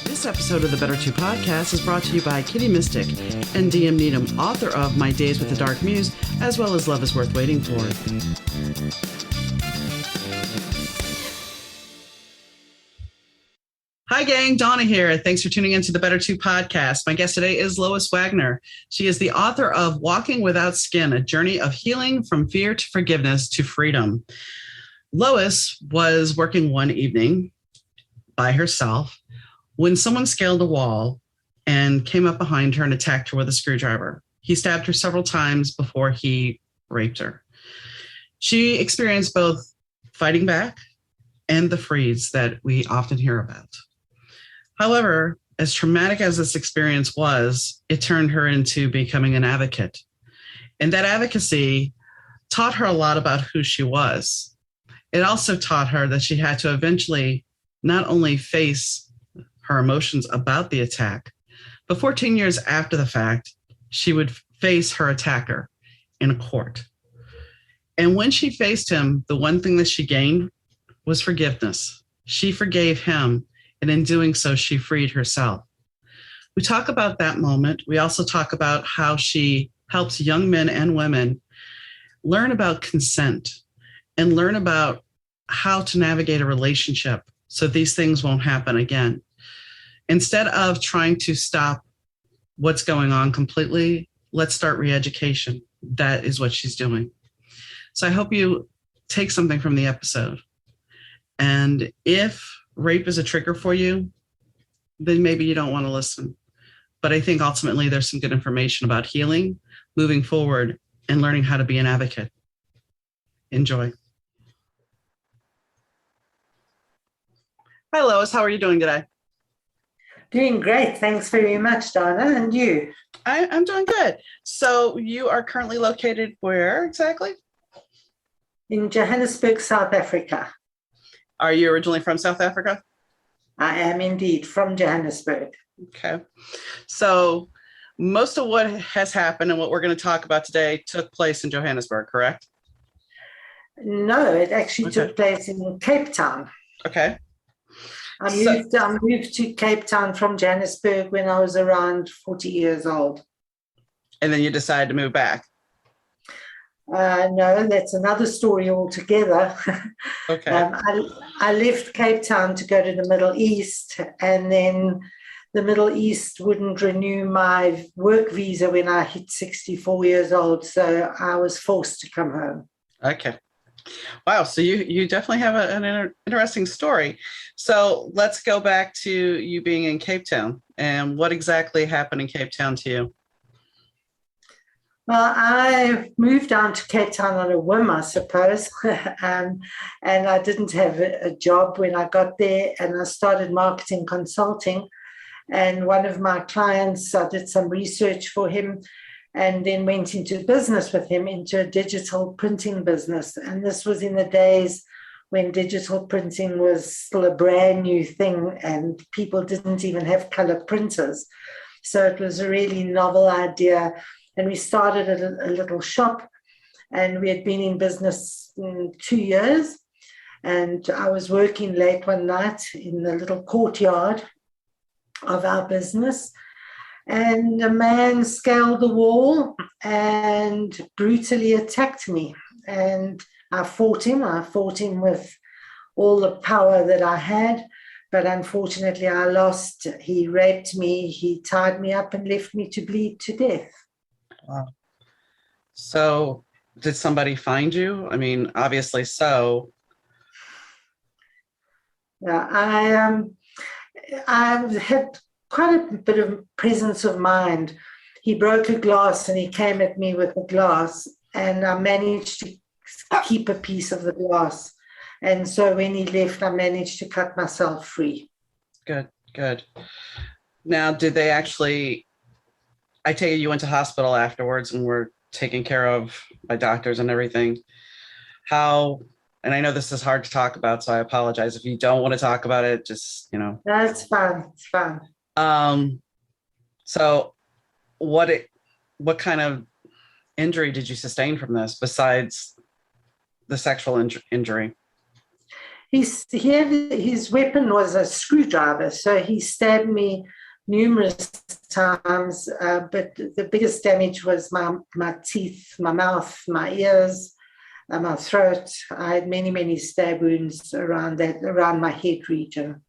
This episode of the Better Two podcast is brought to you by Kitty Mystic and DM Needham, author of My Days with the Dark Muse, as well as Love is Worth Waiting For. Hi, gang. Donna here. Thanks for tuning into the Better Two podcast. My guest today is Lois Wagner. She is the author of Walking Without Skin, a journey of healing from fear to forgiveness to freedom. Lois was working one evening by herself when someone scaled a wall and came up behind her and attacked her with a screwdriver. He stabbed her several times before he raped her. She experienced both fighting back and the freeze that we often hear about. However, as traumatic as this experience was, it turned her into becoming an advocate. And that advocacy taught her a lot about who she was. It also taught her that she had to eventually not only face her emotions about the attack, but 14 years after the fact, she would face her attacker in a court. And when she faced him, the one thing that she gained was forgiveness. She forgave him, and in doing so, she freed herself. We talk about that moment. We also talk about how she helps young men and women learn about consent and learn about how to navigate a relationship so these things won't happen again. Instead of trying to stop what's going on completely, let's start re-education. That is what she's doing. So I hope you take something from the episode. And if rape is a trigger for you, then maybe you don't want to listen. But I think ultimately there's some good information about healing, moving forward, and learning how to be an advocate. Enjoy. Hi, Lois. How are you doing today? Doing great. Thanks very much, Donna. And you? I'm doing good. So you are currently located where exactly? In Johannesburg, South Africa. Are you originally from South Africa? I am indeed from Johannesburg. Okay. So most of what has happened and what we're going to talk about today took place in Johannesburg, correct? No, it actually took place in Cape Town. Okay. I moved to Cape Town from Johannesburg when I was around 40 years old. And then you decided to move back? No, that's another story altogether. Okay. I left Cape Town to go to the Middle East, and then the Middle East wouldn't renew my work visa when I hit 64 years old, so I was forced to come home. Okay. Wow. So you definitely have an interesting story. So let's go back to you being in Cape Town and what exactly happened in Cape Town to you. Well, I moved down to Cape Town on a whim, I suppose, and I didn't have a job when I got there, and I started marketing consulting. And one of my clients, I did some research for him and then went into business with him, into a digital printing business. And this was in the days when digital printing was still a brand new thing and people didn't even have color printers. So it was a really novel idea. And we started a little shop, and we had been in business 2 years. And I was working late one night in the little courtyard of our business, and a man scaled the wall and brutally attacked me. And I fought him with all the power that I had, but unfortunately I lost. He raped me, he tied me up and left me to bleed to death. Wow. So did somebody find you? I mean, obviously so. Yeah, I had quite a bit of presence of mind. He broke a glass and he came at me with a glass, and I managed to keep a piece of the glass. And so when he left, I managed to cut myself free. Good. Now, did they actually, I take it you went to hospital afterwards and were taken care of by doctors and everything. How, and I know this is hard to talk about, so I apologize if you don't want to talk about it, just, That's fine. It's fine. So what kind of injury did you sustain from this besides the sexual injury? his weapon was a screwdriver, so he stabbed me numerous times, but the biggest damage was my teeth, my mouth, my ears, my throat. I had many, many stab wounds around my head region.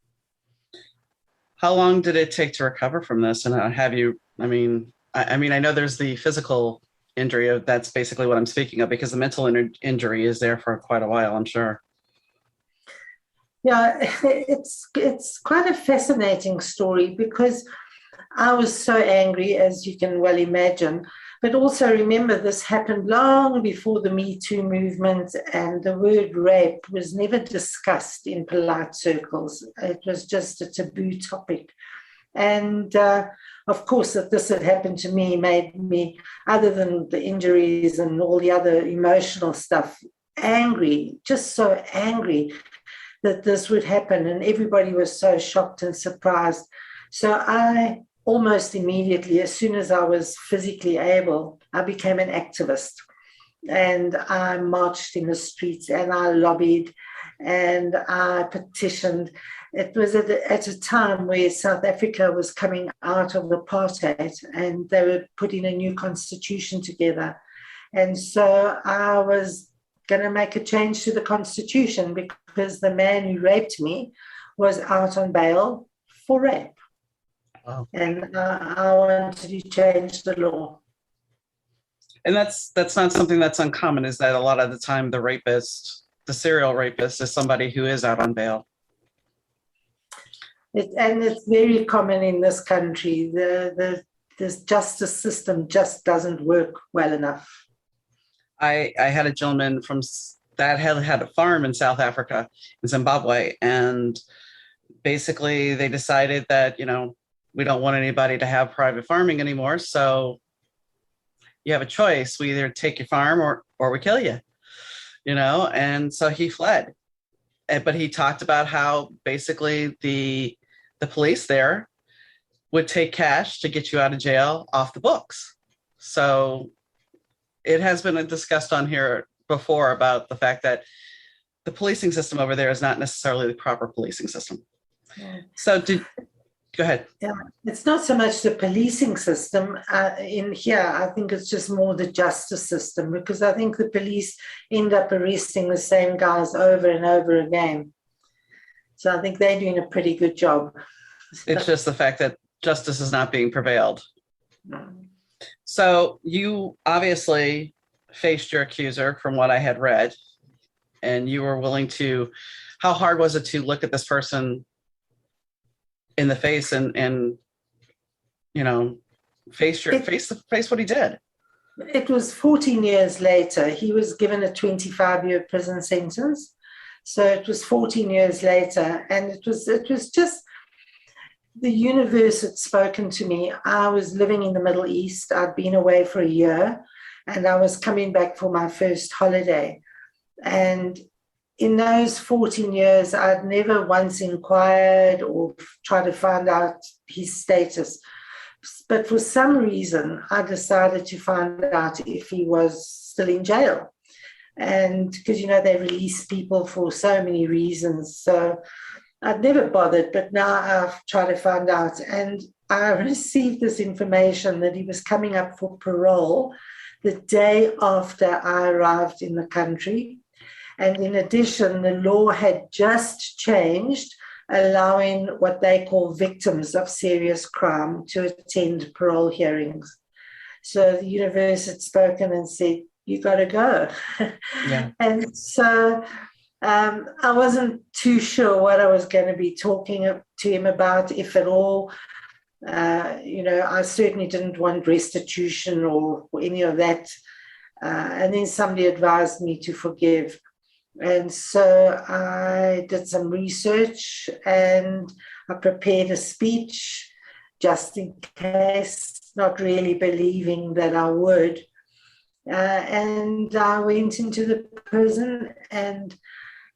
How long did it take to recover from this? And have you, I mean, I know there's the physical injury. That's basically what I'm speaking of, because the mental injury is there for quite a while, I'm sure. Yeah, it's quite a fascinating story, because I was so angry, as you can well imagine. But also remember, this happened long before the Me Too movement, and the word rape was never discussed in polite circles. It was just a taboo topic. And of course, that this had happened to me made me, other than the injuries and all the other emotional stuff, angry, just so angry that this would happen. And everybody was so shocked and surprised. So I almost immediately, as soon as I was physically able, I became an activist. And I marched in the streets, and I lobbied, and I petitioned. It was at a time where South Africa was coming out of apartheid, and they were putting a new constitution together. And so I was going to make a change to the constitution, because the man who raped me was out on bail for rape. Wow. And I wanted to change the law. And that's not something that's uncommon, is that a lot of the time the rapist, the serial rapist, is somebody who is out on bail. And it's very common in this country. This justice system just doesn't work well enough. I had a gentleman that had a farm in South Africa, in Zimbabwe, and basically they decided that, we don't want anybody to have private farming anymore. So you have a choice. We either take your farm or we kill you, and so he fled. But he talked about how basically the police there would take cash to get you out of jail off the books. So it has been discussed on here before about the fact that the policing system over there is not necessarily the proper policing system. Yeah. So go ahead. Yeah, it's not so much the policing system in here. I think it's just more the justice system, because I think the police end up arresting the same guys over and over again. So I think they're doing a pretty good job. It's just the fact that justice is not being prevailed. No. So you obviously faced your accuser, from what I had read, and you were willing to. How hard was it to look at this person in the face and face what he did? It was 14 years later. He was given a 25-year prison sentence. So it was 14 years later, and it was just the universe had spoken to me. I was living in the Middle East. I'd been away for a year, and I was coming back for my first holiday. And in those 14 years, I'd never once inquired or tried to find out his status. But for some reason, I decided to find out if he was still in jail. And because, they release people for so many reasons. So I'd never bothered, but now I've tried to find out. And I received this information that he was coming up for parole the day after I arrived in the country. And in addition, the law had just changed, allowing what they call victims of serious crime to attend parole hearings. So the universe had spoken and said, you got to go. Yeah. And so I wasn't too sure what I was going to be talking to him about, if at all. I certainly didn't want restitution or any of that. And then somebody advised me to forgive. And so I did some research, and I prepared a speech just in case, not really believing that I would. And I went into the prison, and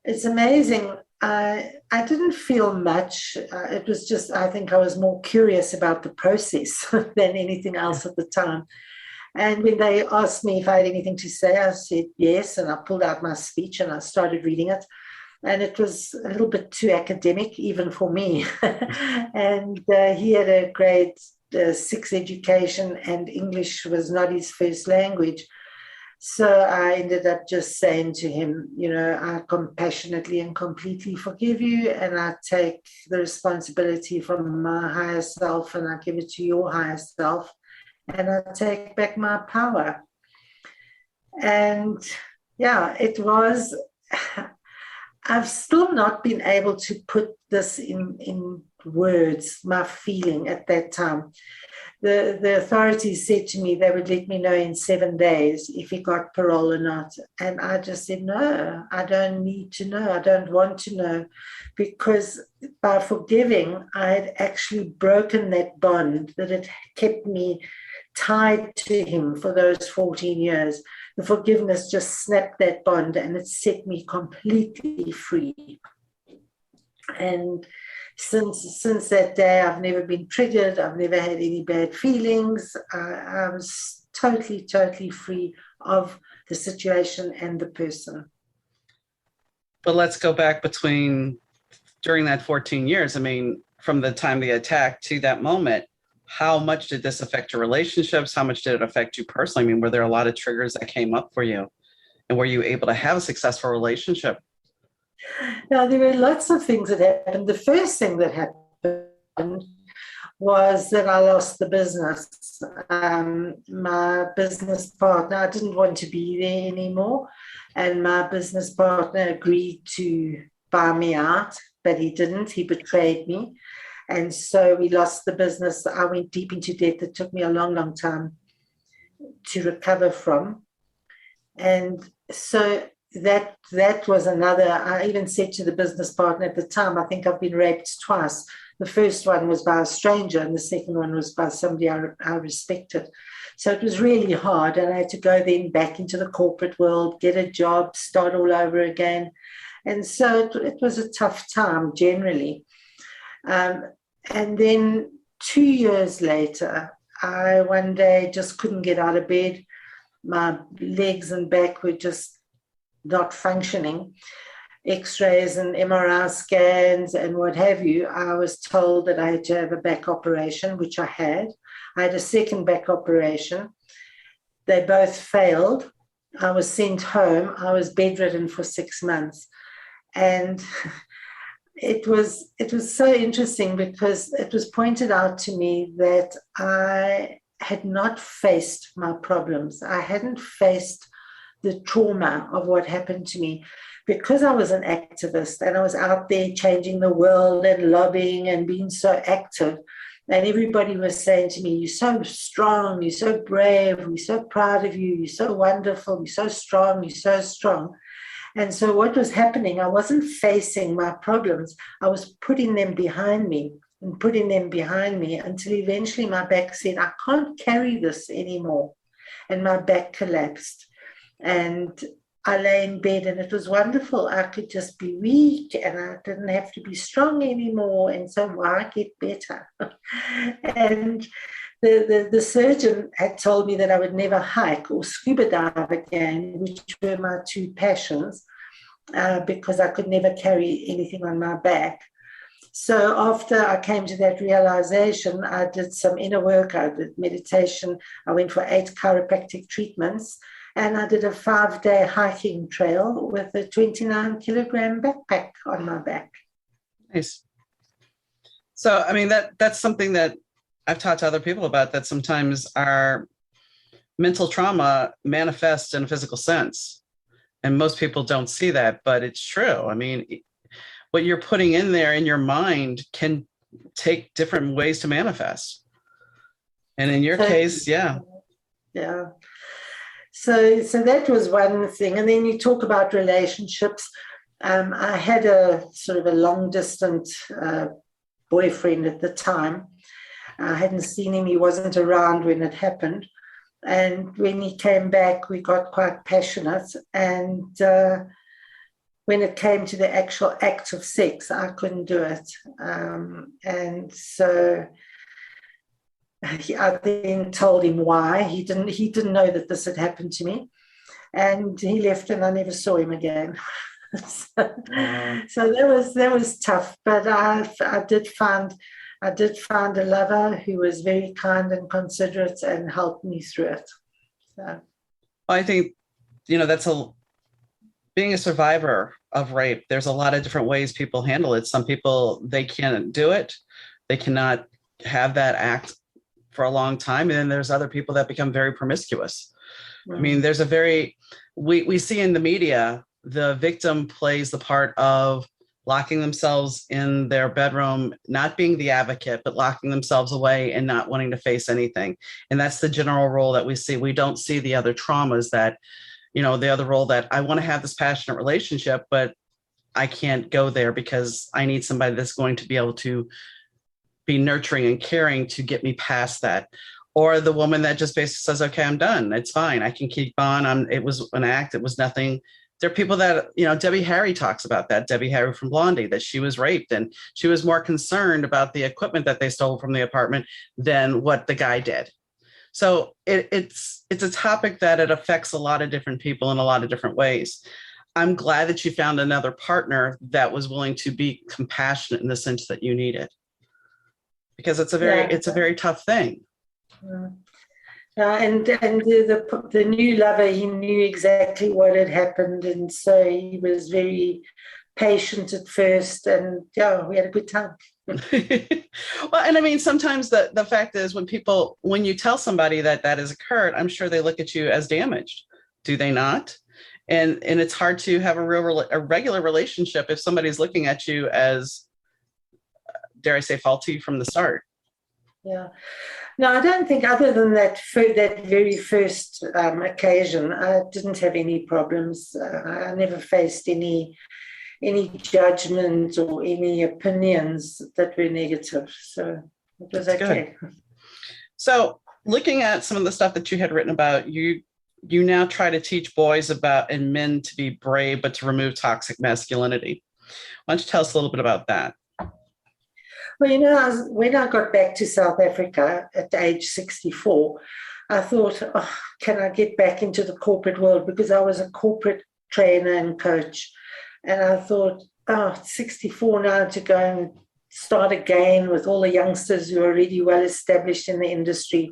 it's amazing. I didn't feel much. It was just, I think I was more curious about the process than anything else at the time. And when they asked me if I had anything to say, I said yes, and I pulled out my speech and I started reading it. and it was a little bit too academic even for me. And he had a grade 6 education, and English was not his first language. So I ended up just saying to him, I compassionately and completely forgive you, and I take the responsibility from my higher self and I give it to your higher self, and I take back my power. And yeah, it was, I've still not been able to put this in words, my feeling at that time. The authorities said to me they would let me know in 7 days if he got parole or not. And I just said, no, I don't need to know. I don't want to know, because by forgiving, I had actually broken that bond that had kept me tied to him for those 14 years. The forgiveness just snapped that bond and it set me completely free. And since that day, I've never been triggered. I've never had any bad feelings. I was totally, totally free of the situation and the person. But let's go back during that 14 years. I mean, from the time of the attack to that moment, how much did this affect your relationships? How much did it affect you personally? I mean, were there a lot of triggers that came up for you? And were you able to have a successful relationship? Now, there were lots of things that happened. The first thing that happened was that I lost the business. My business partner, I didn't want to be there anymore, and my business partner agreed to buy me out, but he didn't. He betrayed me. And so we lost the business. I went deep into debt that took me a long, long time to recover from. And so that was another. I even said to the business partner at the time, I think I've been raped twice. The first one was by a stranger, and the second one was by somebody I respected. So it was really hard, and I had to go then back into the corporate world, get a job, start all over again. And so it was a tough time generally. And then 2 years later, I one day just couldn't get out of bed. My legs and back were just not functioning. X-rays and MRI scans and what have you. I was told that I had to have a back operation, which I had. I had a second back operation. They both failed. I was sent home. I was bedridden for 6 months. And it was so interesting because it was pointed out to me that I had not faced my problems. I hadn't faced the trauma of what happened to me, because I was an activist and I was out there changing the world and lobbying and being so active. And everybody was saying to me, you're so strong, you're so brave, we're so proud of you, you're so wonderful, you're so strong, you're so strong. And so what was happening, I wasn't facing my problems. I was putting them behind me and putting them behind me until eventually my back said, I can't carry this anymore. And my back collapsed. And I lay in bed and it was wonderful. I could just be weak and I didn't have to be strong anymore. And so why get better? And the surgeon had told me that I would never hike or scuba dive again, which were my two passions, because I could never carry anything on my back. So after I came to that realization, I did some inner work, I did meditation, I went for 8 chiropractic treatments, and I did a 5-day hiking trail with a 29-kilogram backpack on my back. Nice. So, I mean, that's something that I've taught to other people about, that sometimes our mental trauma manifests in a physical sense. And most people don't see that, but it's true. I mean, what you're putting in there in your mind can take different ways to manifest. And in your case, yeah. Yeah. So that was one thing. And then you talk about relationships. I had a sort of a long distance boyfriend at the time. I hadn't seen him. He wasn't around when it happened. And when he came back, we got quite passionate. And when it came to the actual act of sex, I couldn't do it. And so I then told him why. He didn't know that this had happened to me. And he left and I never saw him again. So that was tough, but I did find a lover who was very kind and considerate and helped me through it. So. I think, that's being a survivor of rape. There's a lot of different ways people handle it. Some people, they can't do it. They cannot have that act for a long time. And then there's other people that become very promiscuous. I mean, there's we see in the media, the victim plays the part of locking themselves in their bedroom, not being the advocate, but locking themselves away and not wanting to face anything. And that's the general role that we see. We don't see the other traumas that, the other role that I want to have this passionate relationship, but I can't go there because I need somebody that's going to be able to be nurturing and caring to get me past that. Or the woman that just basically says, okay, I'm done. It's fine. I can keep on. It was an act. It was nothing. There are people that, Debbie Harry talks about that. Debbie Harry from Blondie, that she was raped and she was more concerned about the equipment that they stole from the apartment than what the guy did. So it's a topic that it affects a lot of different people in a lot of different ways. I'm glad that you found another partner that was willing to be compassionate in the sense that you needed, because it's a very tough thing. And the new lover, he knew exactly what had happened, and so he was very patient at first, and we had a good time. Well, and I mean, sometimes the fact is when you tell somebody that has occurred, I'm sure they look at you as damaged. Do they not? And it's hard to have a regular relationship if somebody's looking at you as, dare I say, faulty from the start. Yeah. No, I don't think, other than that very first occasion, I didn't have any problems. I never faced any judgment or any opinions that were negative. So it was okay. Good. So looking at some of the stuff that you had written about, you now try to teach boys about and men to be brave, but to remove toxic masculinity. Why don't you tell us a little bit about that? Well, when I got back to South Africa at age 64, I thought, can I get back into the corporate world? Because I was a corporate trainer and coach. And I thought, it's 64 now to go and start again with all the youngsters who are already well established in the industry.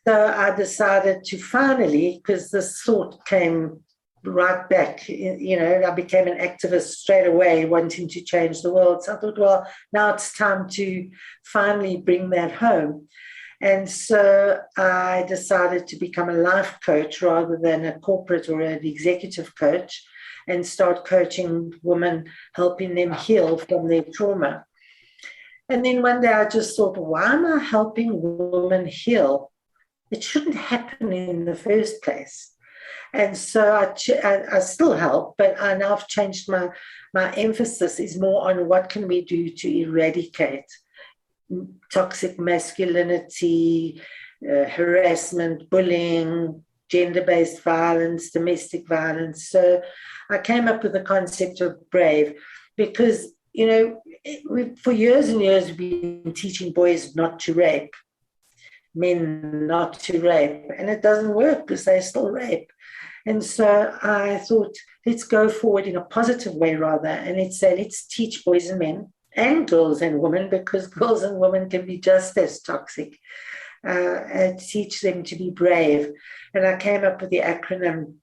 So I decided to finally, because this thought came right back, I became an activist straight away, wanting to change the world. So I thought, well, now it's time to finally bring that home. And so I decided to become a life coach rather than a corporate or an executive coach, and start coaching women, helping them heal from their trauma. And then one day I just thought, why am I helping women heal? It shouldn't happen in the first place. And so I still help, but now I've changed my emphasis is more on what can we do to eradicate toxic masculinity, harassment, bullying, gender-based violence, domestic violence. So I came up with the concept of brave because, for years and years, we've been teaching boys not to rape, men not to rape, and it doesn't work because they still rape. And so I thought, let's go forward in a positive way rather, and let's teach boys and men and girls and women, because girls and women can be just as toxic, and teach them to be brave. And I came up with the acronym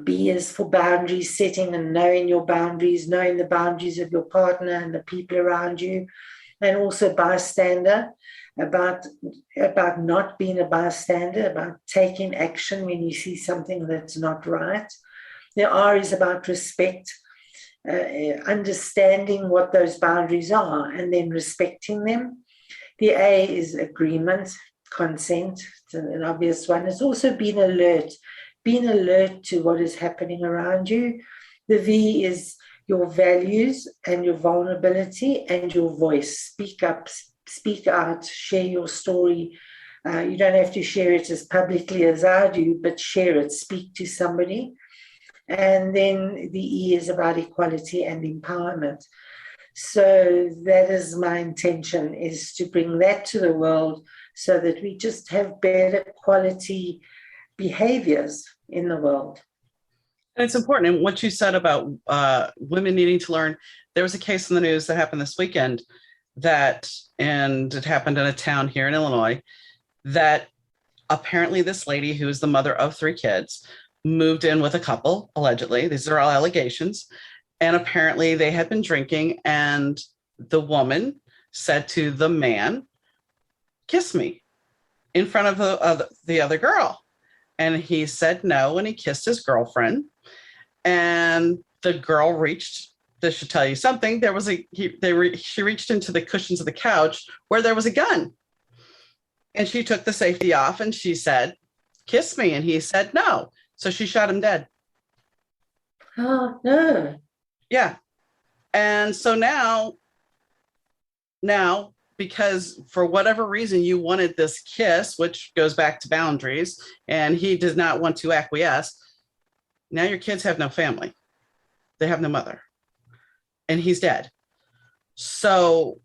B is for boundary setting, and knowing your boundaries, knowing the boundaries of your partner and the people around you, and also bystander, about not being a bystander, about taking action when you see something that's not right. The R is about respect, understanding what those boundaries are and then respecting them. The A is agreement, consent. It's an obvious one. It's also being alert to what is happening around you. The V is your values and your vulnerability and your voice. Speak up, speak out, share your story. You don't have to share it as publicly as I do, but share it, speak to somebody. And then the E is about equality and empowerment. So that is my intention, is to bring that to the world so that we just have better quality behaviors in the world. And it's important. And what you said about women needing to learn, there was a case in the news that happened this weekend and it happened in a town here in Illinois, that apparently this lady, who is the mother of 3 kids, moved in with a couple, allegedly. These are all allegations. And apparently they had been drinking, and the woman said to the man, "Kiss me," in front of the other girl. And he said no, and he kissed his girlfriend. And the girl reached, this should tell you something, she reached into the cushions of the couch where there was a gun. And she took the safety off and she said, "Kiss me." And he said no. So she shot him dead. Oh, no. Yeah. And so now, because for whatever reason you wanted this kiss, which goes back to boundaries, and he did not want to acquiesce, now your kids have no family. They have no mother. And he's dead. So,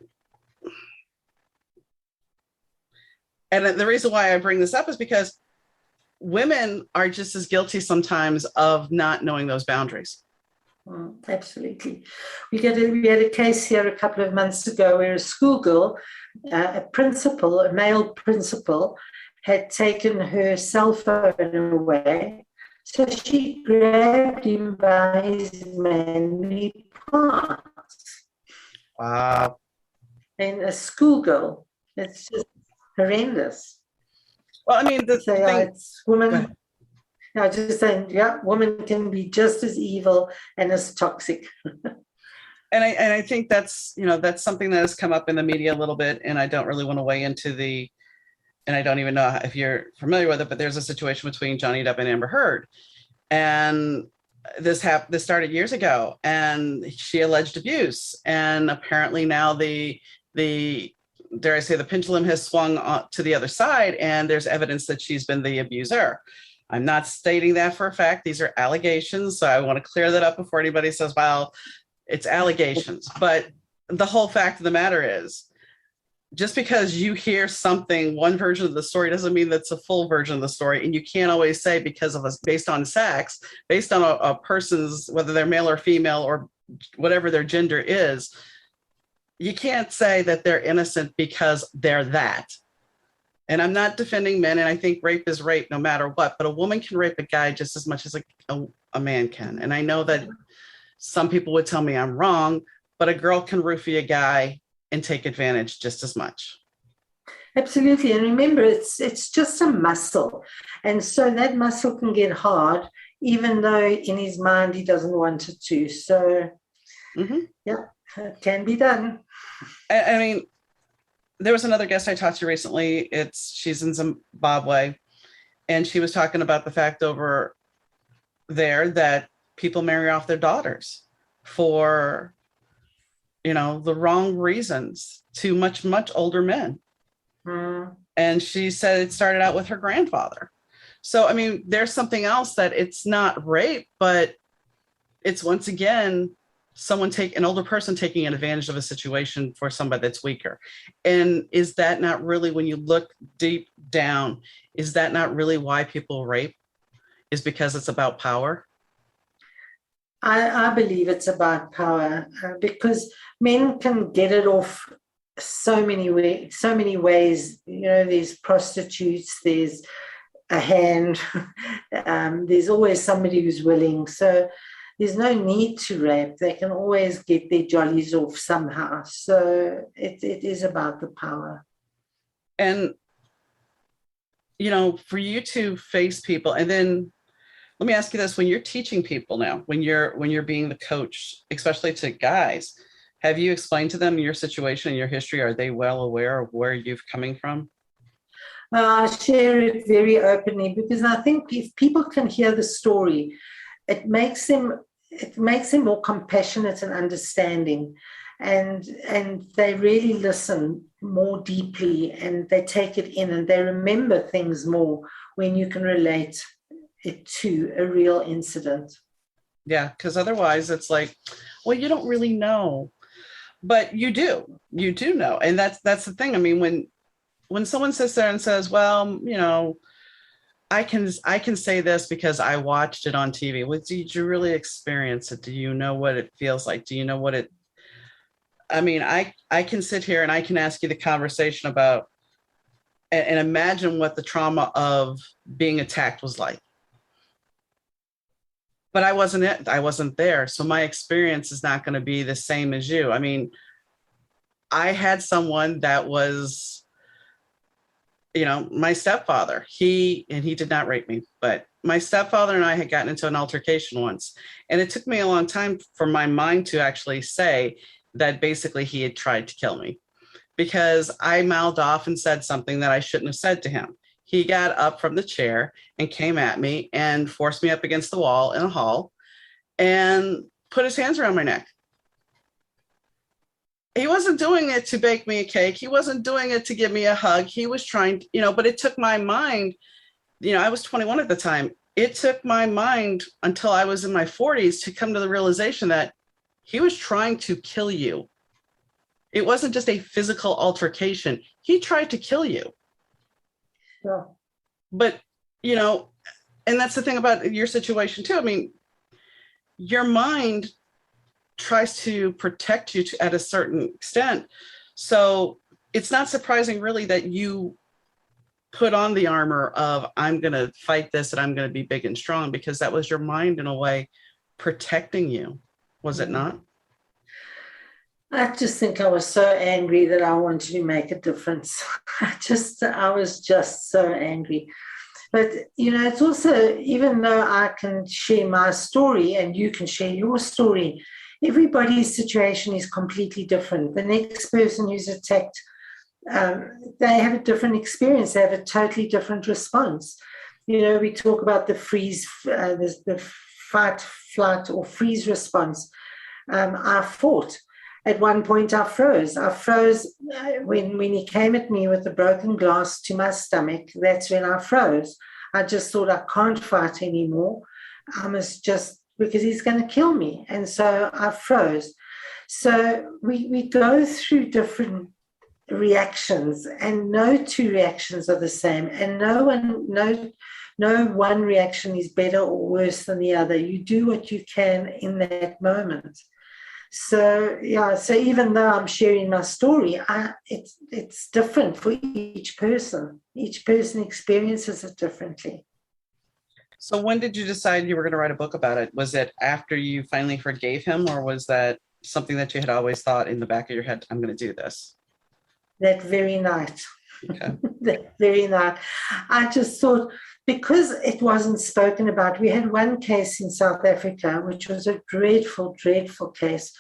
and the reason why I bring this up is because women are just as guilty sometimes of not knowing those boundaries. Absolutely. We had a case here a couple of months ago where a schoolgirl, a male principal, had taken her cell phone away. So she grabbed him by his manly parts. Wow. And a schoolgirl. It's just horrendous. Well, I mean, it's women. No, just saying, yeah, women can be just as evil and as toxic. And I think that's something that has come up in the media a little bit, and I don't really want to weigh into and I don't even know if you're familiar with it, but there's a situation between Johnny Depp and Amber Heard. And this started years ago, and she alleged abuse. And apparently now the dare I say, the pendulum has swung to the other side, and there's evidence that she's been the abuser. I'm not stating that for a fact. These are allegations. So I want to clear that up before anybody says, well, it's allegations. But the whole fact of the matter is, just because you hear something, one version of the story, doesn't mean that's a full version of the story. And you can't always say, because of based on sex, based on a person's, whether they're male or female or whatever their gender is, you can't say that they're innocent because they're that. And I'm not defending men, and I think rape is rape no matter what, but a woman can rape a guy just as much as a man can. And I know that some people would tell me I'm wrong, but a girl can roofie a guy and take advantage just as much. Absolutely. And remember, it's just a muscle. And so that muscle can get hard, even though in his mind he doesn't want it to. So, yeah, it can be done. I mean, there was another guest I talked to recently. She's in Zimbabwe, and she was talking about the fact over there that people marry off their daughters for, the wrong reasons to much, much older men. And she said it started out with her grandfather. So, I mean, there's something else that it's not rape, but it's once again an older person taking advantage of a situation for somebody that's weaker. And is that not really, when you look deep down, is that not really why people rape? Is because it's about power? I believe it's about power, because men can get it off so many ways. There's prostitutes, there's a hand, there's always somebody who's willing. So there's no need to rape. They can always get their jollies off somehow. So it is about the power. And, for you to face people, and then let me ask you this: when you're teaching people now, when you're being the coach, especially to guys, have you explained to them your situation and your history? Are they well aware of where you're coming from? I share it very openly, because I think if people can hear the story, it makes them more compassionate and understanding, and they really listen more deeply, and they take it in, and they remember things more when you can relate it to a real incident. Yeah, because otherwise it's like, well, you don't really know, but you do know. And that's the thing. I mean, when someone sits there and says, well, I can say this because I watched it on TV. Did you really experience it? Do you know what it feels like? Do you know what it? I mean, I can sit here and I can ask you the conversation about and imagine what the trauma of being attacked was like. But I wasn't it. I wasn't there, so my experience is not going to be the same as you. I mean, I had someone that was, my stepfather. He did not rape me, but my stepfather and I had gotten into an altercation once, and it took me a long time for my mind to actually say that basically he had tried to kill me because I mouthed off and said something that I shouldn't have said to him. He got up from the chair and came at me and forced me up against the wall in a hall and put his hands around my neck. He wasn't doing it to bake me a cake. He wasn't doing it to give me a hug. He was trying, but it took my mind, I was 21 at the time. It took my mind until I was in my 40s to come to the realization that he was trying to kill you. It wasn't just a physical altercation. He tried to kill you. Yeah. But, and that's the thing about your situation too. I mean, your mind tries to protect you at a certain extent. So it's not surprising really that you put on the armor of, I'm going to fight this and I'm going to be big and strong, because that was your mind in a way protecting you. Was it not? I just think I was so angry that I wanted to make a difference. I was just so angry. But, it's also, even though I can share my story and you can share your story, everybody's situation is completely different. The next person who's attacked, they have a different experience. They have a totally different response. We talk about the the fight, flight, or freeze response. I fought. At one point, I froze. When he came at me with the broken glass to my stomach. That's when I froze. I just thought, I can't fight anymore. I must just, because he's going to kill me. And so I froze. So we go through different reactions, and no two reactions are the same. And no one reaction is better or worse than the other. You do what you can in that moment. So even though I'm sharing my story, it's different for each person. Each person experiences it differently. So when did you decide you were going to write a book about it? Was it after you finally forgave him, or was that something that you had always thought in the back of your head, I'm going to do this? That very night. Okay. That very night. I just thought, because it wasn't spoken about. We had one case in South Africa, which was a dreadful, dreadful case,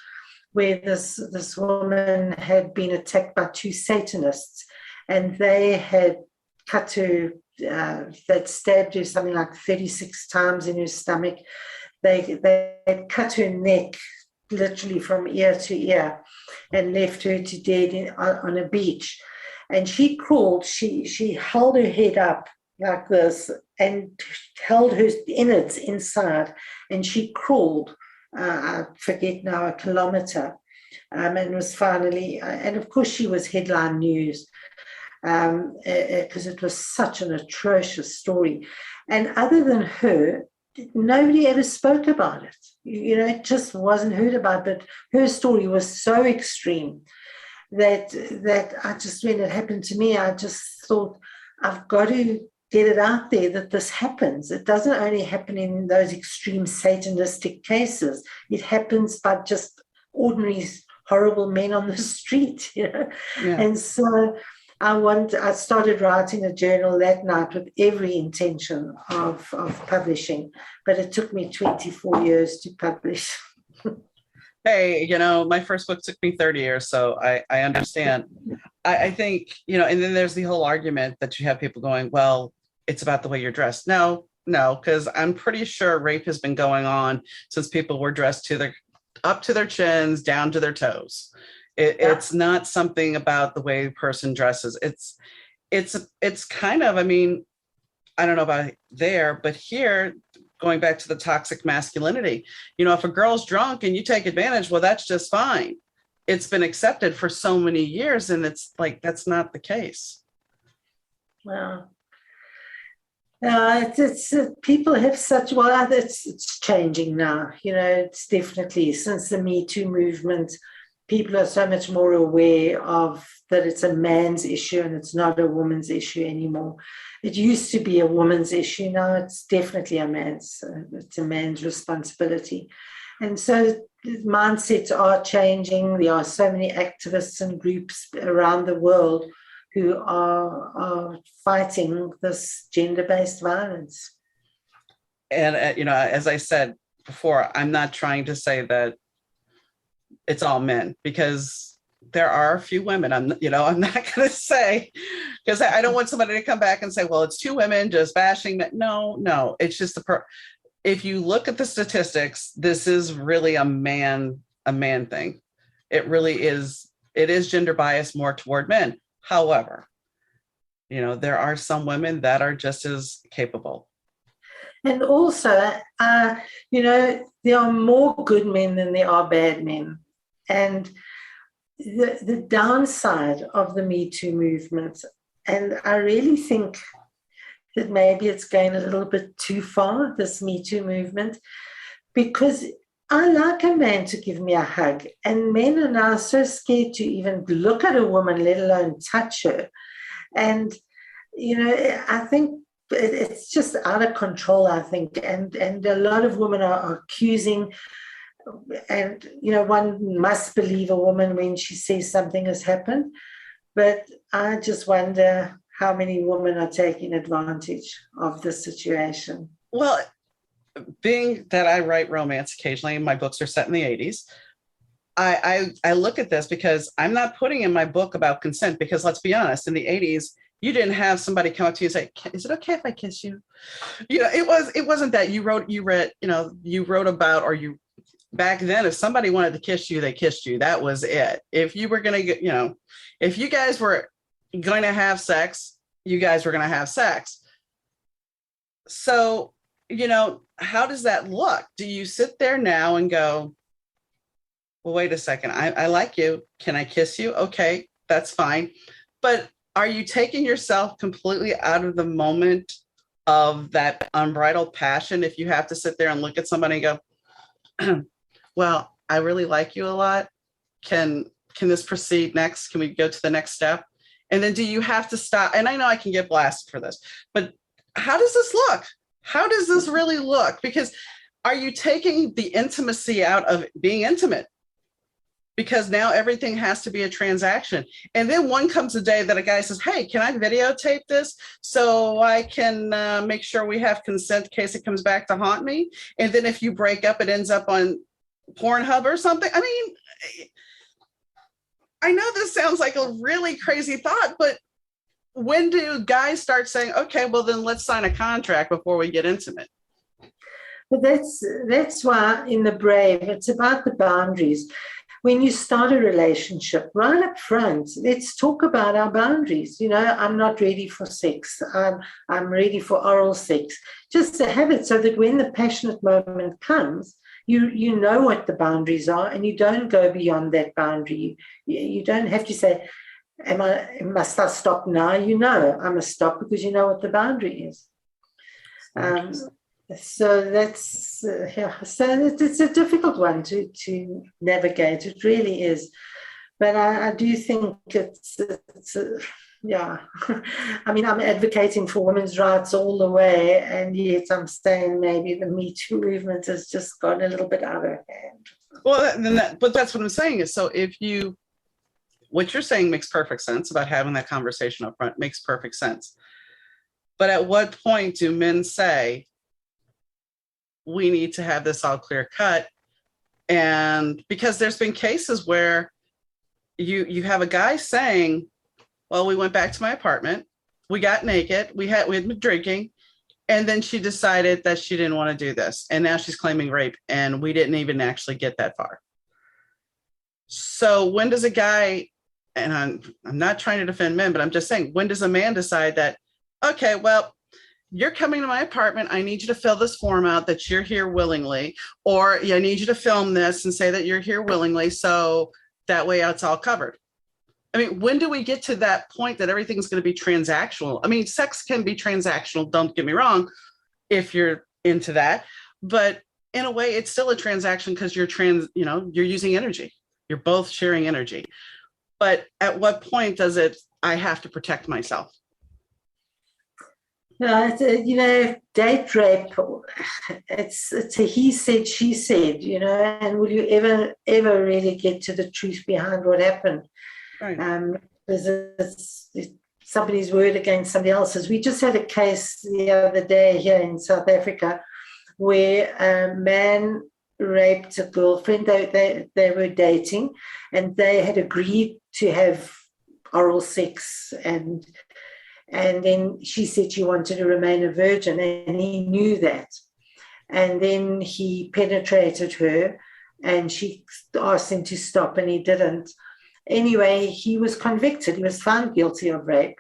where this woman had been attacked by two Satanists, and they had cut her, they'd stabbed her something like 36 times in her stomach. They had cut her neck literally from ear to ear and left her to dead on a beach. And she crawled, she held her head up like this and held her innards inside, and she crawled, I forget now, a kilometer, and was finally, and of course she was headline news, because it was such an atrocious story. And other than her, nobody ever spoke about it. It just wasn't heard about. But her story was so extreme that I just, when it happened to me, I just thought, I've got to get it out there that this happens. It doesn't only happen in those extreme Satanistic cases. It happens by just ordinary horrible men on the street, Yeah. And so I started writing a journal that night with every intention of publishing, but it took me 24 years to publish. Hey, my first book took me 30 years, so I understand. I think, and then there's the whole argument that you have people going, well, it's about the way you're dressed. No, because I'm pretty sure rape has been going on since people were dressed up to their chins, down to their toes. It's not something about the way a person dresses. It's kind of, I mean, I don't know about there, but here, going back to the toxic masculinity, if a girl's drunk and you take advantage, well, that's just fine. It's been accepted for so many years, and it's like, that's not the case. Well, People have such, well, it's changing now. It's definitely since the Me Too movement, people are so much more aware of that it's a man's issue and it's not a woman's issue anymore. It used to be a woman's issue. Now it's definitely it's a man's responsibility. And so mindsets are changing. There are so many activists and groups around the world who are fighting this gender-based violence. And, as I said before, I'm not trying to say that it's all men, because there are a few women. I'm not going to say, because I don't want somebody to come back and say, well, it's two women just bashing that. No, it's just if you look at the statistics, this is really a man thing. It really is. It is gender biased more toward men. However, there are some women that are just as capable. And also, there are more good men than there are bad men. And the downside of the Me Too movement, and I really think that maybe it's going a little bit too far, this Me Too movement, because I like a man to give me a hug, and men are now so scared to even look at a woman, let alone touch her. And, I think it's just out of control, I think. And a lot of women are accusing, and, one must believe a woman when she says something has happened. But I just wonder how many women are taking advantage of this situation. Well, being that I write romance occasionally, my books are set in the 80s. I look at this because I'm not putting in my book about consent, because let's be honest, in the 80s, you didn't have somebody come up to you and say, is it okay if I kiss you? It wasn't that you wrote about, or you, back then, if somebody wanted to kiss you, they kissed you. That was it. If you were going to if you guys were going to have sex, you guys were going to have sex. So, how does that look? Do you sit there now and go, well, wait a second, I like you. Can I kiss you? Okay, that's fine. But are you taking yourself completely out of the moment of that unbridled passion if you have to sit there and look at somebody and go, well, I really like you a lot. Can this proceed next? Can we go to the next step? And then do you have to stop? And I know I can get blasted for this, but how does this look? How does this really look? Because are you taking the intimacy out of being intimate? Because now everything has to be a transaction. And then one comes a day that a guy says, hey, can I videotape this so I can make sure we have consent in case it comes back to haunt me? And then if you break up, it ends up on Pornhub or something. I mean, I know this sounds like a really crazy thought, but when do guys start saying, okay, well, then let's sign a contract before we get intimate? But that's why in The Brave, it's about the boundaries. When you start a relationship, right up front, let's talk about our boundaries. I'm not ready for sex. I'm ready for oral sex. Just to have it so that when the passionate moment comes, you know what the boundaries are, and you don't go beyond that boundary. You don't have to say, must I stop now? I must stop because you know what the boundary is. So that's so it's a difficult one to navigate. It really is, but I do think it's yeah. I mean, I'm advocating for women's rights all the way, and yet I'm saying maybe the Me Too movement has just gone a little bit out of hand. Well, but that's what I'm saying is, so what you're saying makes perfect sense about having that conversation up front, makes perfect sense. But at what point do men say, we need to have this all clear cut? And because there's been cases where you have a guy saying, well, we went back to my apartment, we got naked, we had been drinking, and then she decided that she didn't want to do this. And now she's claiming rape, and we didn't even actually get that far. So when does a guy, and I'm not trying to defend men, but I'm just saying, when does a man decide that, okay, well, you're coming to my apartment, I need you to fill this form out that you're here willingly, or I need you to film this and say that you're here willingly, so that way it's all covered. I mean, when do we get to that point that everything's going to be transactional? I mean, sex can be transactional, don't get me wrong, if you're into that. But in a way, it's still a transaction because you're using energy. You're both sharing energy. But at what point does I have to protect myself? No, date rape, it's a he said, she said, and will you ever really get to the truth behind what happened? Right. It's somebody's word against somebody else's. We just had a case the other day here in South Africa where a man raped a girlfriend. They were dating, and they had agreed to have oral sex, and then she said she wanted to remain a virgin, and he knew that. And then he penetrated her, and she asked him to stop, and he didn't. Anyway, he was convicted. He was found guilty of rape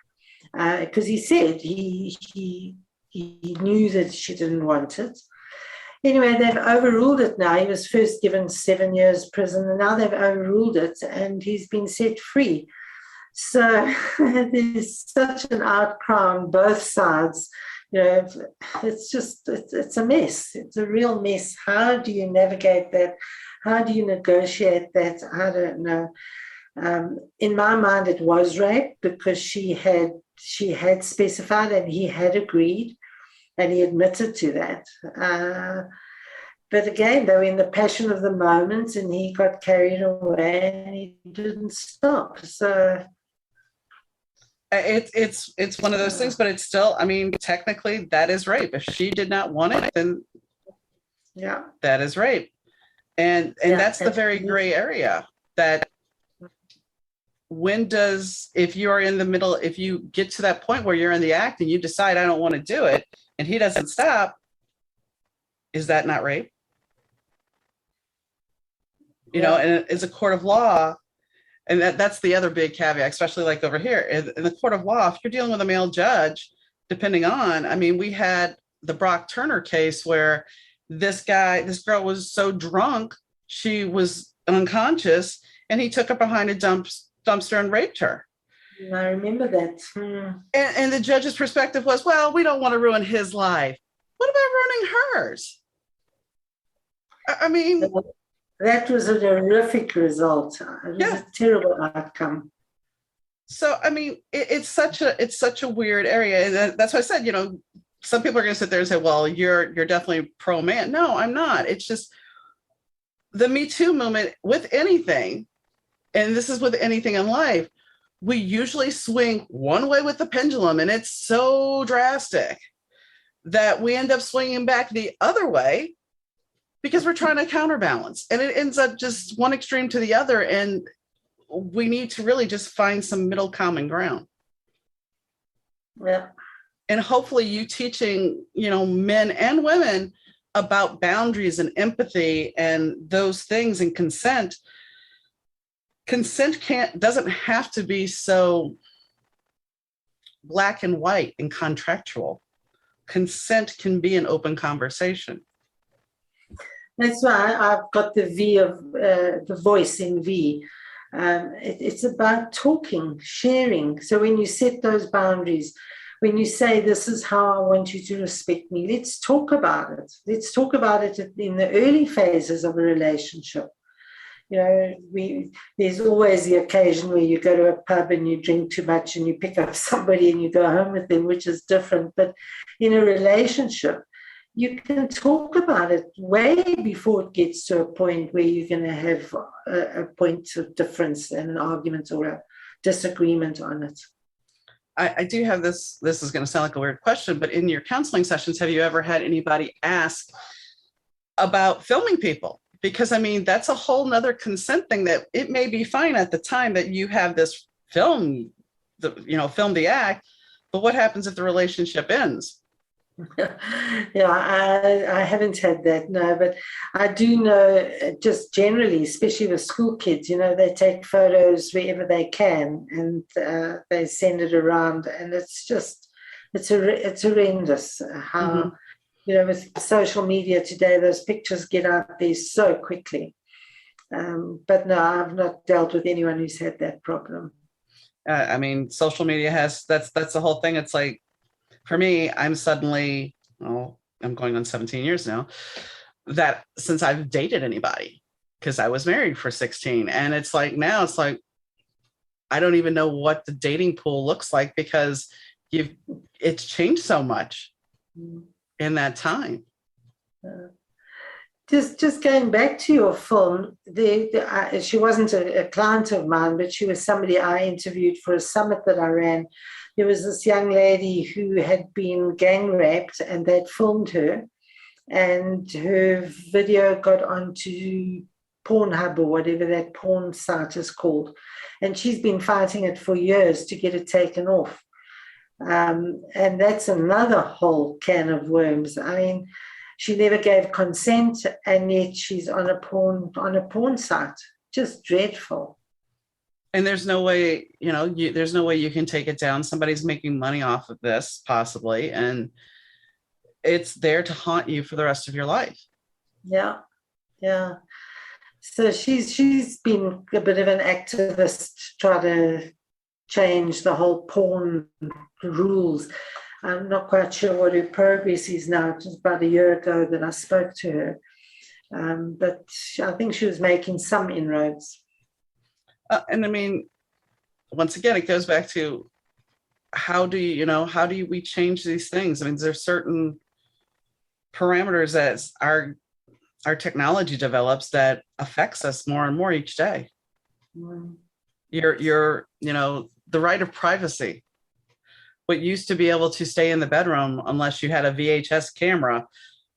because he said he knew that she didn't want it. Anyway, they've overruled it now. He was first given 7 years prison, and now they've overruled it, and he's been set free. So there's such an outcry on both sides. It's a mess. It's a real mess. How do you navigate that? How do you negotiate that? I don't know. In my mind, it was rape because she had specified and he had agreed, and he admitted to that. But again, they were in the passion of the moment, and he got carried away, and he didn't stop. So it's one of those things, but it's still, I mean, technically that is rape. If she did not want it, then yeah, that is rape. And that's the very gray area that if you are in the middle, if you get to that point where you're in the act and you decide I don't want to do it and he doesn't stop, is that not rape? And it's a court of law. And that's the other big caveat, especially like over here in the court of law, if you're dealing with a male judge, depending on, I mean, we had the Brock Turner case where this girl was so drunk, she was unconscious, and he took her behind a dumpster and raped her. I remember that. And the judge's perspective was, well, we don't want to ruin his life. What about ruining hers? I mean, that was a horrific result. It was a terrible outcome. So, I mean, it's such a weird area. And that's why I said, some people are going to sit there and say, well, you're definitely pro man. No, I'm not. It's just the Me Too movement with anything. And this is with anything in life. We usually swing one way with the pendulum, and it's so drastic that we end up swinging back the other way because we're trying to counterbalance, and it ends up just one extreme to the other. And we need to really just find some middle common ground. Yeah. And hopefully you teaching, men and women about boundaries and empathy and those things and consent. Consent doesn't have to be so black and white and contractual. Consent can be an open conversation. That's why I've got the V of the voice in V. It's about talking, sharing. So when you set those boundaries, when you say, this is how I want you to respect me, let's talk about it. Let's talk about it in the early phases of a relationship. There's always the occasion where you go to a pub and you drink too much and you pick up somebody and you go home with them, which is different. But in a relationship, you can talk about it way before it gets to a point where you're going to have a point of difference and an argument or a disagreement on it. I do have this is going to sound like a weird question, but in your counseling sessions, have you ever had anybody ask about filming people? Because, I mean, that's a whole nother consent thing that it may be fine at the time that you have this film the act, but what happens if the relationship ends? Yeah, I haven't had that, no, but I do know just generally, especially with school kids, they take photos wherever they can and they send it around, and it's horrendous how, with social media today, those pictures get out there so quickly. But no, I've not dealt with anyone who's had that problem. I mean, social media has, that's the whole thing. It's like, for me, I'm suddenly, oh, I'm going on 17 years now, that since I've dated anybody, because I was married for 16. And it's like, now it's like, I don't even know what the dating pool looks like, because you've, it's changed so much in that time. Just going back to your film, she wasn't a client of mine, but she was somebody I interviewed for a summit that I ran. There was this young lady who had been gang raped, and they'd filmed her, and her video got onto Pornhub or whatever that porn site is called, and she's been fighting it for years to get it taken off. And that's another whole can of worms. I mean, she never gave consent, and yet she's on a porn site. Just dreadful. And there's no way, there's no way you can take it down. Somebody's making money off of this, possibly, and it's there to haunt you for the rest of your life. Yeah, yeah. So she's been a bit of an activist, try to change the whole porn rules. I'm not quite sure what her progress is now. It was about a year ago that I spoke to her. But I think she was making some inroads. And I mean, once again, it goes back to how do we change these things? I mean, there's certain parameters that our technology develops that affects us more and more each day. Mm. Your the right of privacy. What used to be able to stay in the bedroom unless you had a VHS camera,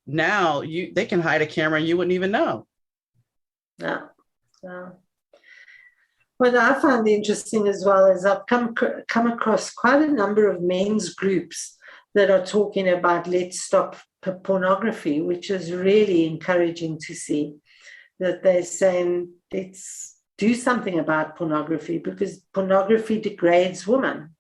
now they can hide a camera and you wouldn't even know. Yeah. Yeah. What I find interesting as well is I've come across quite a number of men's groups that are talking about let's stop pornography, which is really encouraging to see, that they're saying let's do something about pornography because pornography degrades women.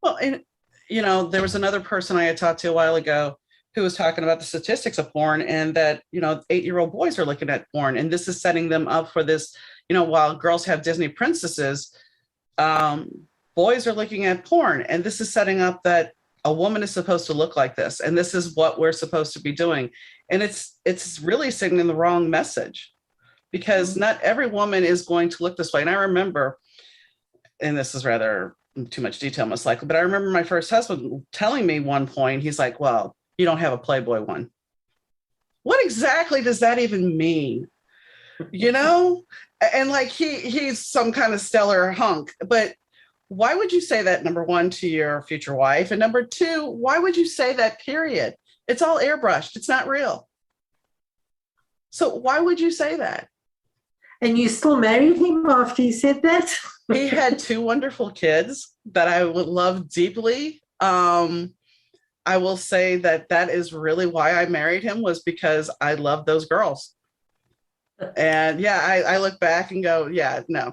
Well, and there was another person I had talked to a while ago who was talking about the statistics of porn, and that 8-year-old boys are looking at porn, and this is setting them up for this. While girls have Disney princesses, boys are looking at porn, and this is setting up that a woman is supposed to look like this, and this is what we're supposed to be doing, and it's really sending the wrong message, because not every woman is going to look this way. And I remember, and this is rather too much detail most likely, but I remember my first husband telling me one point, he's like, well, you don't have a Playboy one. What exactly does that even mean? And like he's some kind of stellar hunk, but why would you say that, number one, to your future wife? And number two, why would you say that, period? It's all airbrushed. It's not real. So why would you say that? And you still married him after you said that? He had 2 wonderful kids that I would love deeply. I will say that is really why I married him, was because I loved those girls. And yeah, I look back and go, yeah, no.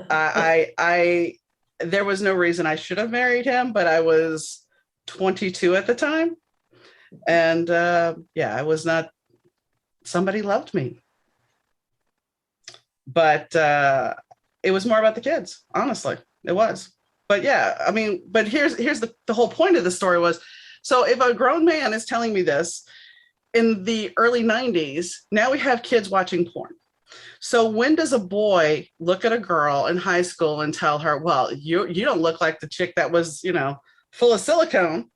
I there was no reason I should have married him, but I was 22 at the time. And I was not, somebody loved me. But it was more about the kids, honestly. It was. But yeah, I mean, but here's the whole point of the story was, so if a grown man is telling me this in the early 90s, now we have kids watching porn. So when does a boy look at a girl in high school and tell her, well, you don't look like the chick that was, full of silicone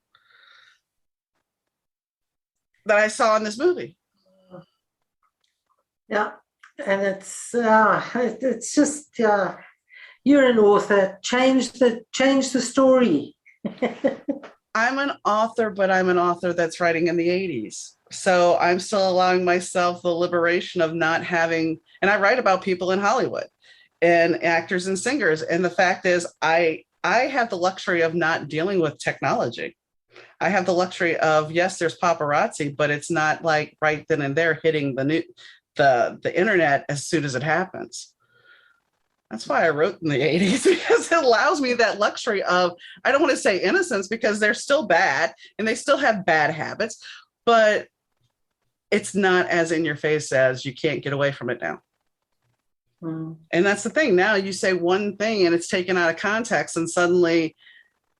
that I saw in this movie? Yeah. And it's just, you're an author. Change the story. I'm an author, but I'm an author that's writing in the 80s. So I'm still allowing myself the liberation of not having, and I write about people in Hollywood and actors and singers. And the fact is, I have the luxury of not dealing with technology. I have the luxury of, yes, there's paparazzi, but it's not like right then and there hitting the internet as soon as it happens. That's why I wrote in the 80s, because it allows me that luxury of, I don't want to say innocence, because they're still bad and they still have bad habits, but it's not as in your face as you can't get away from it now. And that's the thing. Now you say one thing and it's taken out of context, and suddenly,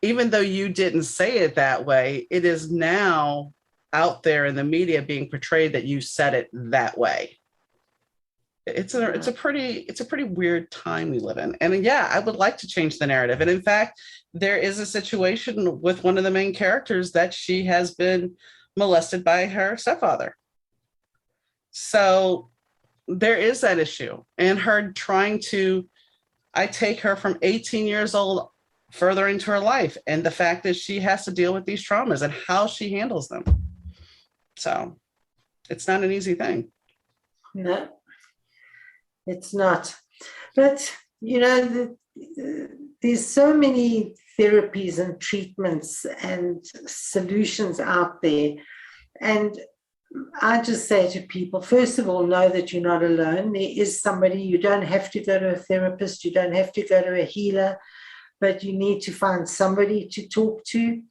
even though you didn't say it that way, it is now out there in the media being portrayed that you said it that way. It's a pretty weird time we live in. And yeah, I would like to change the narrative. And in fact, there is a situation with one of the main characters that she has been molested by her stepfather. So there is that issue. And her trying to, I take her from 18 years old further into her life, and the fact that she has to deal with these traumas and how she handles them. So it's not an easy thing. No, it's not. But, you know, there's so many therapies and treatments and solutions out there. And I just say to people, first of all, know that you're not alone. There is somebody. You don't have to go to a therapist. You don't have to go to a healer, but you need to find somebody to talk to.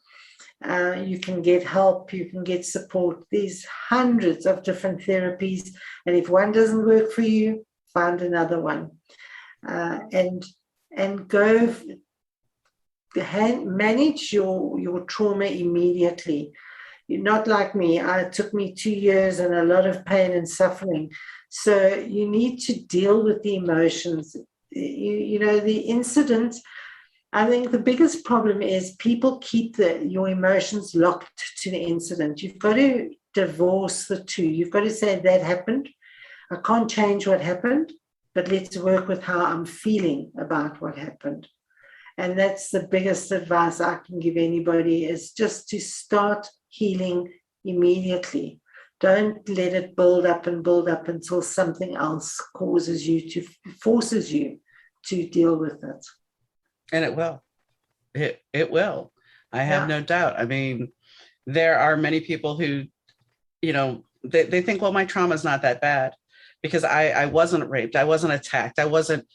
You can get help. You can get support. There's hundreds of different therapies. And if one doesn't work for you, find another one. And go manage your trauma immediately. You're not like me. It took me 2 years and a lot of pain and suffering. So you need to deal with the emotions. You know, the incident, I think the biggest problem is people keep your emotions locked to the incident. You've got to divorce the two. You've got to say that happened. I can't change what happened, but let's work with how I'm feeling about what happened. And that's the biggest advice I can give anybody, is just to start healing immediately. Don't let it build up until something else forces you to deal with it. And it will. It will. I have no doubt. I mean, there are many people who, you know, they think, well, my trauma is not that bad because I wasn't raped, I wasn't attacked, I wasn't.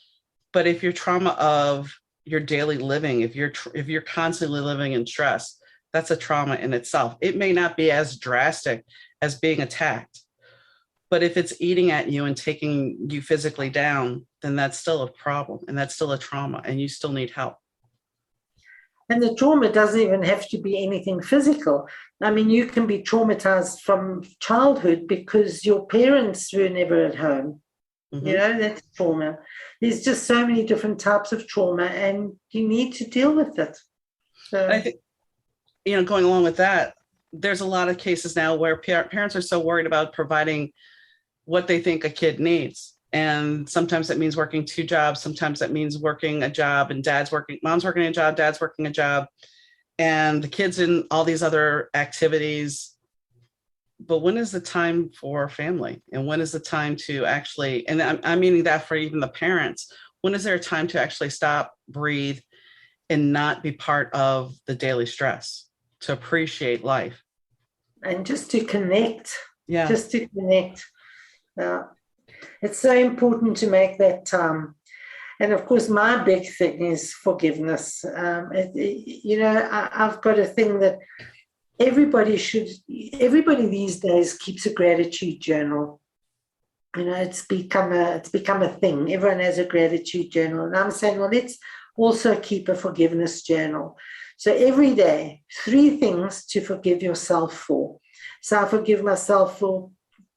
But if your trauma of your daily living, if you're constantly living in stress, that's a trauma in itself. It may not be as drastic as being attacked, but if it's eating at you and taking you physically down, then that's still a problem, and that's still a trauma, and you still need help. And the trauma doesn't even have to be anything physical. I mean, you can be traumatized from childhood because your parents were never at home. Mm-hmm. You know, that's trauma. There's just so many different types of trauma, and you need to deal with it. So I think, you know, going along with that, there's a lot of cases now where parents are so worried about providing what they think a kid needs. And sometimes that means working 2 jobs. Sometimes that means working a job and mom's working a job, dad's working a job, and the kids in all these other activities. But when is the time for family? And when is the time to actually, and I'm meaning that for even the parents, when is there a time to actually stop, breathe, and not be part of the daily stress, to appreciate life? And just to connect. Yeah. Just to connect. It's so important to make that time. And of course, my big thing is forgiveness. You know, I've got a thing that everybody these days keeps a gratitude journal. You know, it's become a thing. Everyone has a gratitude journal. And I'm saying, well, let's also keep a forgiveness journal. So every day, 3 things to forgive yourself for. So I forgive myself for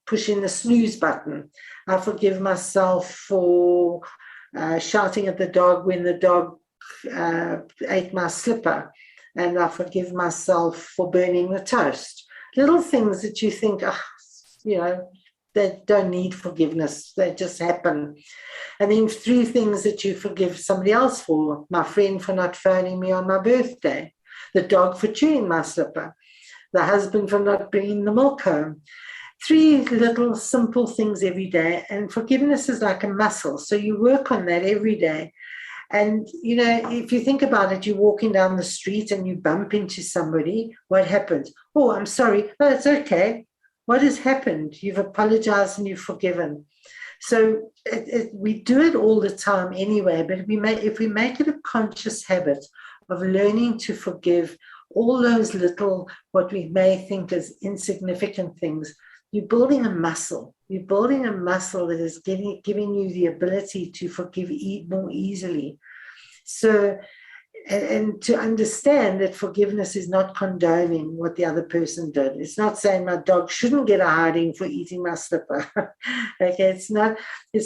pushing the snooze button. I forgive myself for shouting at the dog when the dog ate my slipper. And I forgive myself for burning the toast. Little things that you think, you know, they don't need forgiveness. They just happen. And then 3 things that you forgive somebody else for. My friend for not phoning me on my birthday. The dog for chewing my slipper. The husband for not bringing the milk home. 3 little simple things every day. And forgiveness is like a muscle. So you work on that every day. And, you know, if you think about it, you're walking down the street and you bump into somebody. What happens? Oh, I'm sorry. Oh, it's okay. What has happened? You've apologized and you've forgiven. So we do it all the time anyway. But if we make it a conscious habit of learning to forgive all those little, what we may think as insignificant things, you're building a muscle. You're building a muscle that is giving you the ability to forgive more easily. So, and to understand that forgiveness is not condoning what the other person did. It's not saying my dog shouldn't get a hiding for eating my slipper. Okay, it's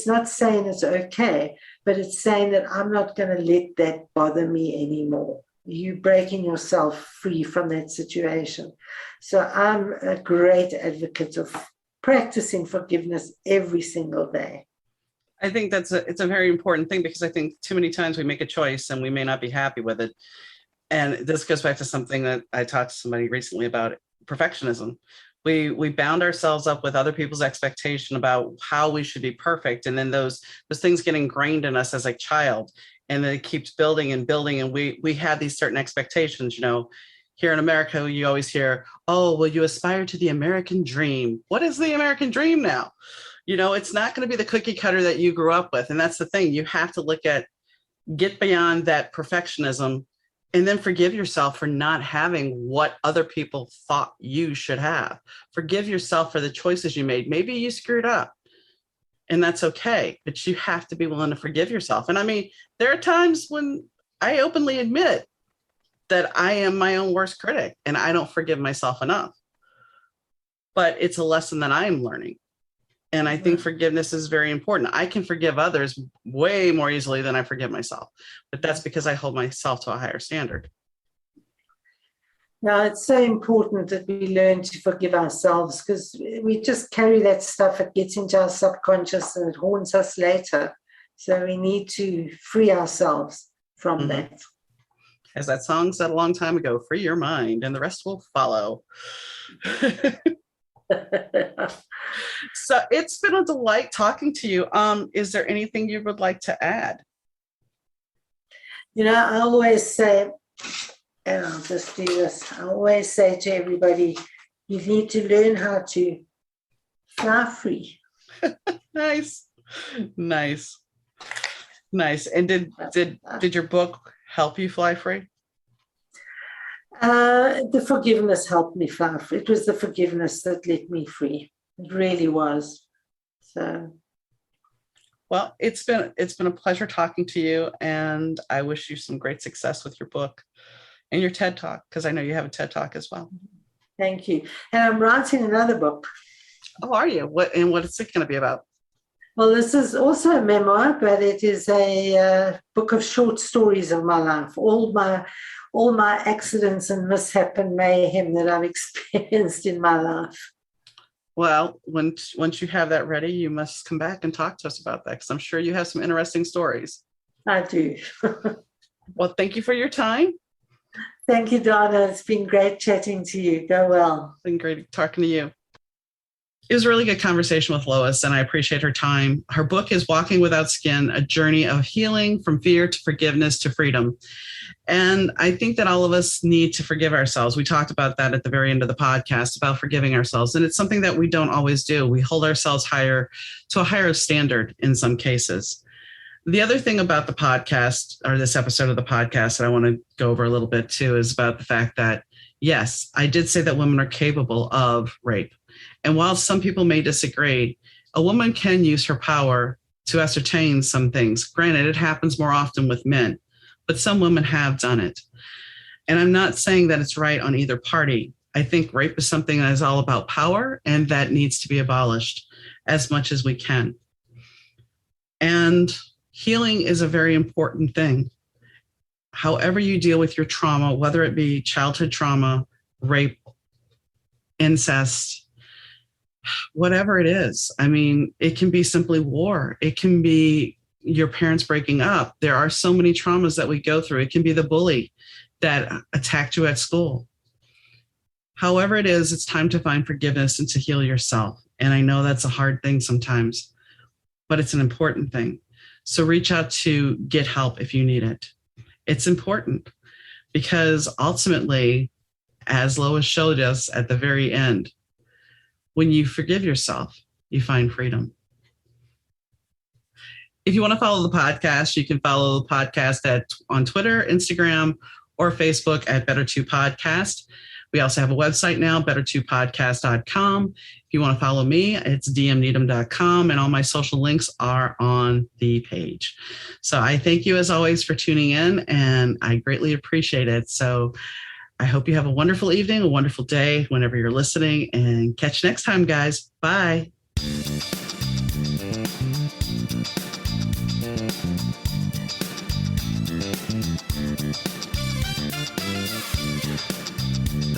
not saying it's okay, but it's saying that I'm not going to let that bother me anymore. You breaking yourself free from that situation. So I'm a great advocate of practicing forgiveness every single day. I think it's a very important thing, because I think too many times we make a choice and we may not be happy with it. And this goes back to something that I talked to somebody recently about: perfectionism. We bound ourselves up with other people's expectation about how we should be perfect. And then those things get ingrained in us as a child, and then it keeps building and building. And we have these certain expectations, here in America, you always hear, oh, well, you aspire to the American dream. What is the American dream now? It's not going to be the cookie cutter that you grew up with. And that's the thing. You have to get beyond that perfectionism, and then forgive yourself for not having what other people thought you should have. Forgive yourself for the choices you made. Maybe you screwed up, and that's okay, but you have to be willing to forgive yourself. And I mean, there are times when I openly admit that I am my own worst critic and I don't forgive myself enough. But it's a lesson that I'm learning. And I think forgiveness is very important. I can forgive others way more easily than I forgive myself, but that's because I hold myself to a higher standard. Now, it's so important that we learn to forgive ourselves, because we just carry that stuff. It gets into our subconscious and it haunts us later. So we need to free ourselves from that. As that song said a long time ago, free your mind and the rest will follow. So it's been a delight talking to you. Is there anything you would like to add? I always say, and I'll just do this, I always say to everybody, you need to learn how to fly free. Nice. And did your book help you fly free? The forgiveness helped me fly free. It was the forgiveness that let me free. It really was. So, well, it's been a pleasure talking to you, and I wish you some great success with your book and your TED Talk, because I know you have a TED Talk as well. Thank you. And I'm writing another book. Oh, are you? What is it going to be about? Well, this is also a memoir, but it is a book of short stories of my life. All my accidents and mishap and mayhem that I've experienced in my life. Well, once you have that ready, you must come back and talk to us about that, because I'm sure you have some interesting stories. I do. Well, thank you for your time. Thank you, Donna. It's been great chatting to you. Go well. It's been great talking to you. It was a really good conversation with Lois, and I appreciate her time. Her book is Walking Without Skin, a journey of healing from fear to forgiveness to freedom. And I think that all of us need to forgive ourselves. We talked about that at the very end of the podcast, about forgiving ourselves. And it's something that we don't always do. We hold ourselves to a higher standard in some cases. The other thing about the podcast, or this episode of the podcast, that I want to go over a little bit too, is about the fact that, yes, I did say that women are capable of rape. And while some people may disagree, a woman can use her power to ascertain some things. Granted, it happens more often with men, but some women have done it. And I'm not saying that it's right on either party. I think rape is something that is all about power, and that needs to be abolished as much as we can. And healing is a very important thing. However you deal with your trauma, whether it be childhood trauma, rape, incest, whatever it is. I mean, it can be simply war. It can be your parents breaking up. There are so many traumas that we go through. It can be the bully that attacked you at school. However it is, it's time to find forgiveness and to heal yourself. And I know that's a hard thing sometimes, but it's an important thing. So reach out to get help if you need it. It's important, because ultimately, as Lois showed us at the very end, when you forgive yourself, you find freedom. If you want to follow the podcast, you can follow the podcast on Twitter, Instagram, or Facebook at Better2 Podcast. We also have a website now, better2podcast.com. If you want to follow me, it's dmneedham.com, and all my social links are on the page. So I thank you as always for tuning in, and I greatly appreciate it. So I hope you have a wonderful evening, a wonderful day whenever you're listening, and catch you next time, guys. Bye.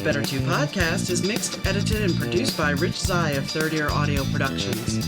The Better 2 podcast is mixed, edited, and produced by Rich Zai of Third Ear Audio Productions.